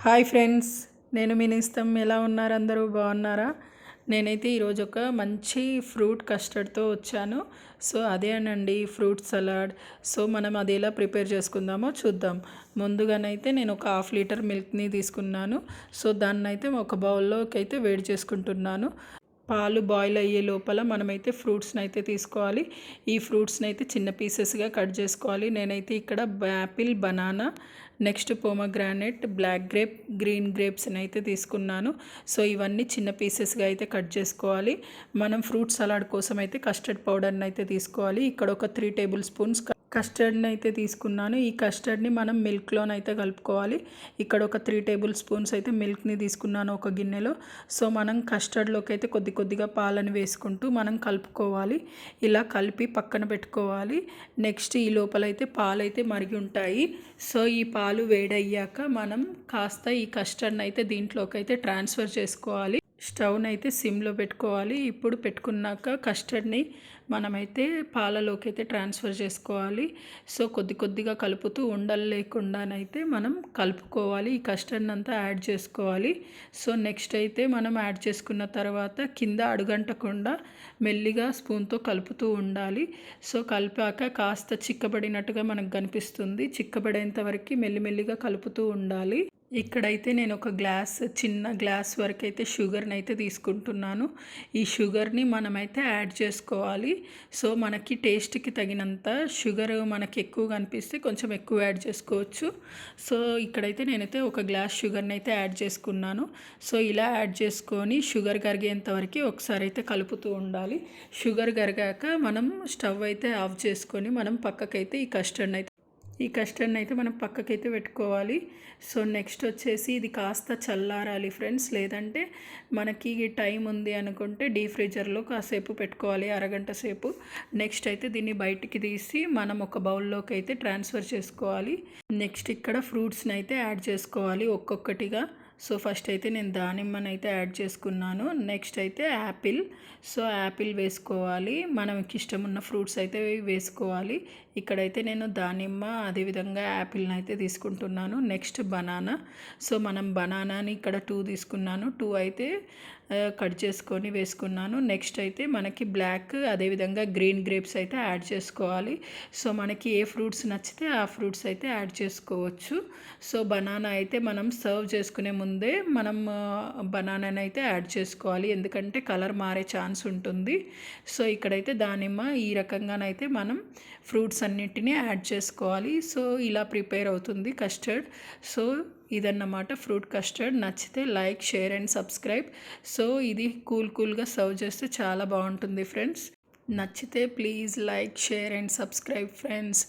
Hi friends, నేను మీ నేస్తం. ఎలా ఉన్నారు? అందరూ బాగున్నారా? నేనైతే ఈరోజు ఒక మంచి ఫ్రూట్ కస్టర్డ్తో వచ్చాను. సో అదేనండి ఫ్రూట్ సలాడ్. సో మనం అది ఎలా ప్రిపేర్ చేసుకుందామో చూద్దాం. ముందుగానైతే నేను ఒక హాఫ్ లీటర్ మిల్క్ని తీసుకున్నాను. సో దాన్నైతే ఒక బౌల్లోకి అయితే వేడి చేసుకుంటున్నాను. పాలు బాయిల్ అయ్యే లోపల మనమైతే ఫ్రూట్స్ని అయితే తీసుకోవాలి. ఈ ఫ్రూట్స్ని అయితే చిన్న పీసెస్గా కట్ చేసుకోవాలి. నేనైతే ఇక్కడ apple, banana, next pomegranate, black grape, green గ్రేప్స్ని అయితే తీసుకున్నాను. సో ఇవన్నీ చిన్న పీసెస్గా అయితే కట్ చేసుకోవాలి. మనం ఫ్రూట్ సలాడ్ కోసం అయితే కస్టర్డ్ పౌడర్ని అయితే తీసుకోవాలి. ఇక్కడ ఒక 3 టేబుల్ స్పూన్స్ కస్టర్డ్ని అయితే తీసుకున్నాను. ఈ కస్టర్డ్ని మనం మిల్క్లోనైతే కలుపుకోవాలి. ఇక్కడ ఒక 3 టేబుల్ స్పూన్స్ అయితే మిల్క్ని తీసుకున్నాను ఒక గిన్నెలో. సో మనం కస్టర్డ్లోకి అయితే కొద్దిగా పాలను వేసుకుంటూ మనం కలుపుకోవాలి. ఇలా కలిపి పక్కన పెట్టుకోవాలి. నెక్స్ట్ ఈ లోపలైతే పాలైతే మరిగి ఉంటాయి. సో ఈ పాలు వేడయ్యాక మనం కాస్త ఈ కస్టర్డ్ని అయితే దీంట్లోకి అయితే ట్రాన్స్ఫర్ చేసుకోవాలి. స్టవ్ని అయితే సిమ్లో పెట్టుకోవాలి. ఇప్పుడు పెట్టుకున్నాక కస్టర్డ్ని మనమైతే పాలలోకి అయితే ట్రాన్స్ఫర్ చేసుకోవాలి. సో కొద్దిగా కలుపుతూ ఉండలు లేకుండానైతే మనం కలుపుకోవాలి. ఈ కస్టర్డ్ని అంతా యాడ్ చేసుకోవాలి. సో నెక్స్ట్ అయితే మనం యాడ్ చేసుకున్న తర్వాత కింద అడుగంటకుండా మెల్లిగా స్పూన్తో కలుపుతూ ఉండాలి. సో కలిపాక కాస్త చిక్కబడినట్టుగా మనకు కనిపిస్తుంది. చిక్కబడేంత వరకు మెల్లిమెల్లిగా కలుపుతూ ఉండాలి. ఇక్కడైతే నేను ఒక చిన్న గ్లాస్ వరకు అయితే షుగర్ని అయితే తీసుకుంటున్నాను. ఈ షుగర్ని మనమైతే యాడ్ చేసుకోవాలి. సో మనకి టేస్ట్కి తగినంత షుగర్ మనకి ఎక్కువ కనిపిస్తే కొంచెం ఎక్కువ యాడ్ చేసుకోవచ్చు. సో ఇక్కడైతే నేనైతే ఒక గ్లాస్ షుగర్ని అయితే యాడ్ చేసుకున్నాను. సో ఇలా యాడ్ చేసుకొని షుగర్ కరిగేంత వరకు ఒకసారి అయితే కలుపుతూ ఉండాలి. షుగర్ కరిగాక మనం స్టవ్ అయితే ఆఫ్ చేసుకొని మనం పక్కకైతే ఈ కస్టర్డ్ని అయితే మనం పక్కకైతే పెట్టుకోవాలి. సో నెక్స్ట్ వచ్చేసి ఇది కాస్త చల్లారాలి ఫ్రెండ్స్. లేదంటే మనకి టైం ఉంది అనుకుంటే డీప్ ఫ్రీజర్లో కాసేపు పెట్టుకోవాలి, అరగంట సేపు. నెక్స్ట్ అయితే దీన్ని బయటికి తీసి మనం ఒక బౌల్లోకి అయితే ట్రాన్స్ఫర్ చేసుకోవాలి. నెక్స్ట్ ఇక్కడ ఫ్రూట్స్ని అయితే యాడ్ చేసుకోవాలి ఒక్కొక్కటిగా. సో ఫస్ట్ అయితే నేను దానిమ్మని అయితే యాడ్ చేసుకున్నాను. నెక్స్ట్ అయితే యాపిల్. సో యాపిల్ వేసుకోవాలి. మనకి ఇష్టం ఉన్న ఫ్రూట్స్ అయితే వేసుకోవాలి. ఇక్కడైతే నేను దానిమ్మ అదేవిధంగా యాపిల్ని అయితే తీసుకుంటున్నాను. Next banana. సో మనం బనానాని ఇక్కడ 2 తీసుకున్నాను. 2 అయితే కట్ చేసుకొని వేసుకున్నాను. నెక్స్ట్ అయితే మనకి బ్లాక్ అదేవిధంగా గ్రీన్ గ్రేప్స్ అయితే యాడ్ చేసుకోవాలి. సో మనకి ఏ ఫ్రూట్స్ నచ్చితే ఆ ఫ్రూట్స్ అయితే యాడ్ చేసుకోవచ్చు. సో బనానా అయితే మనం సర్వ్ చేసుకునే ముందే మనం బనానాని అయితే యాడ్ చేసుకోవాలి, ఎందుకంటే కలర్ మారే ఛాన్స్ ఉంటుంది. సో ఇక్కడైతే దానిమ్మ ఈ రకంగానైతే మనం ఫ్రూట్స్ అన్నిటినీ యాడ్ చేసుకోవాలి. సో ఇలా ప్రిపేర్ అవుతుంది కస్టర్డ్. సో ఇదన్నమాట ఫ్రూట్ కస్టర్డ్. నచ్చితే like, share and subscribe. So ఇది కూల్గా సర్వ్ చేస్తే చాలా బాగుంటుంది ఫ్రెండ్స్. నచ్చితే please like, share and subscribe friends.